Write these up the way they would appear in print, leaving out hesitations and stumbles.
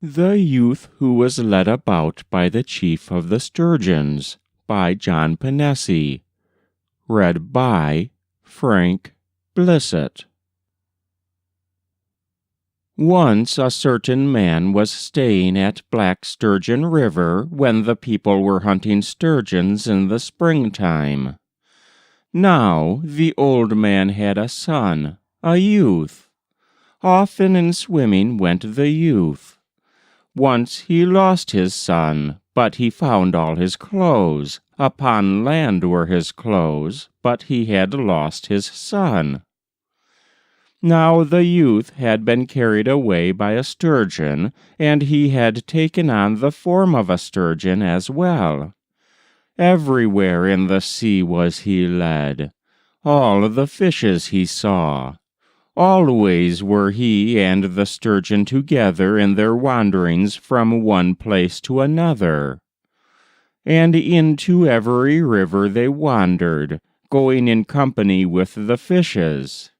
The Youth Who Was Led About by the Chief of the Sturgeons by John Pinesi. Read by Frank Blissett. Once a certain man was staying at Black Sturgeon River when the people were hunting sturgeons in the springtime. Now the old man had a son, a youth. Often in swimming went the youth. Once he lost his son, but he found all his clothes. Upon land were his clothes, but he had lost his son. Now the youth had been carried away by a sturgeon, and he had taken on the form of a sturgeon as well. Everywhere in the sea was he led. All the fishes he saw. Always were he and the sturgeon together in their wanderings from one place to another. And into every river they wandered, going in company with the fishes.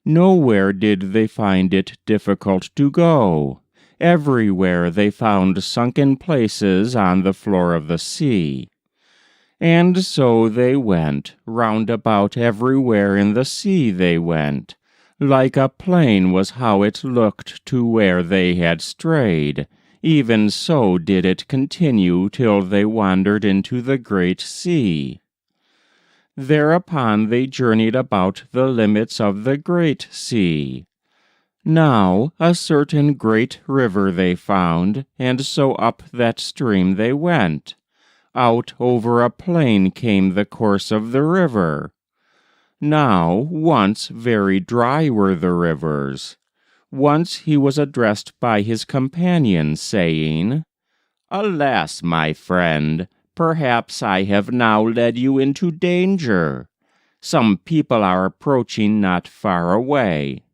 Nowhere did they find it difficult to go. Everywhere they found sunken places on the floor of the sea. And so they went, round about everywhere in the sea they went. Like a plain was how it looked to where they had strayed. Even so did it continue till they wandered into the great sea. Thereupon they journeyed about the limits of the great sea. Now a certain great river they found, and so up that stream they went. Out over a plain came the course of the river. Now once very dry were the rivers. Once he was addressed by his companion, saying, "Alas, my friend, perhaps I have now led you into danger. Some people are approaching not far away."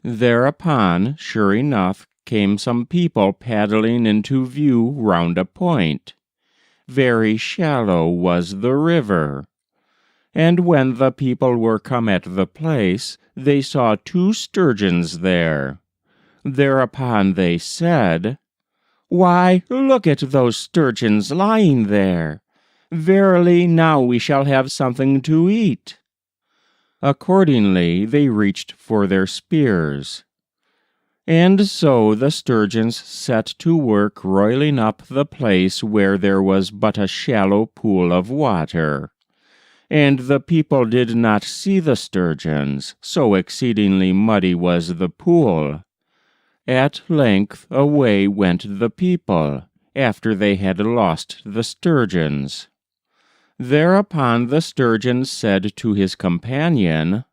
Thereupon, sure enough, came some people paddling into view round a point. Very shallow was the river. And when the people were come at the place, they saw 2 sturgeons there. Thereupon they said, "Why, look at those sturgeons lying there. Verily now we shall have something to eat." Accordingly they reached for their spears. And so the sturgeons set to work roiling up the place where there was but a shallow pool of water. And the people did not see the sturgeons, so exceedingly muddy was the pool. At length away went the people, after they had lost the sturgeons. Thereupon the sturgeon said to his companion,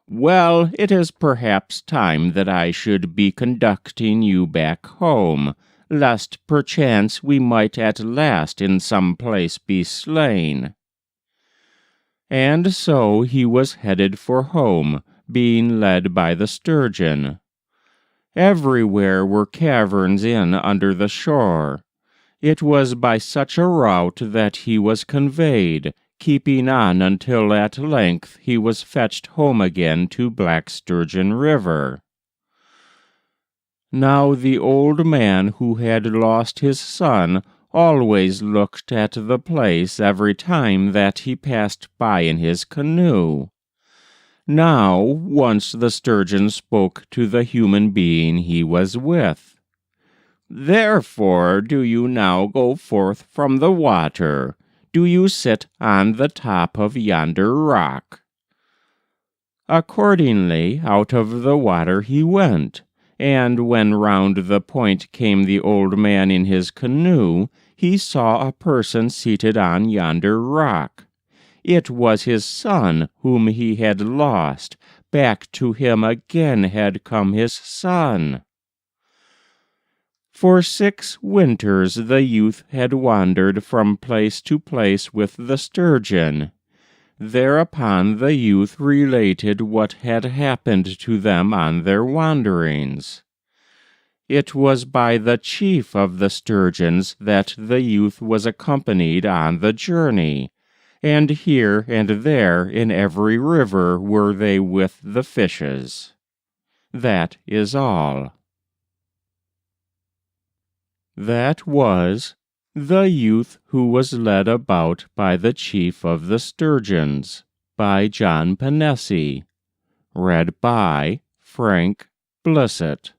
"Well, it is perhaps time that I should be conducting you back home, lest perchance we might at last in some place be slain." And so he was headed for home, being led by the sturgeon. Everywhere were caverns in under the shore. It was by such a route that he was conveyed, keeping on until at length he was fetched home again to Black Sturgeon River. Now the old man who had lost his son always looked at the place every time that he passed by in his canoe. Now once the sturgeon spoke to the human being he was with. "Therefore do you now go forth from the water. Do you sit on the top of yonder rock." Accordingly out of the water he went, and when round the point came the old man in his canoe, he saw a person seated on yonder rock. It was his son whom he had lost. Back to him again had come his son. For 6 winters the youth had wandered from place to place with the sturgeon. Thereupon the youth related what had happened to them on their wanderings. It was by the chief of the sturgeons that the youth was accompanied on the journey, and here and there in every river were they with the fishes. That is all. That was The Youth Who Was Led About by the Chief of the Sturgeons by John Pinesi. Read by Frank Blissett.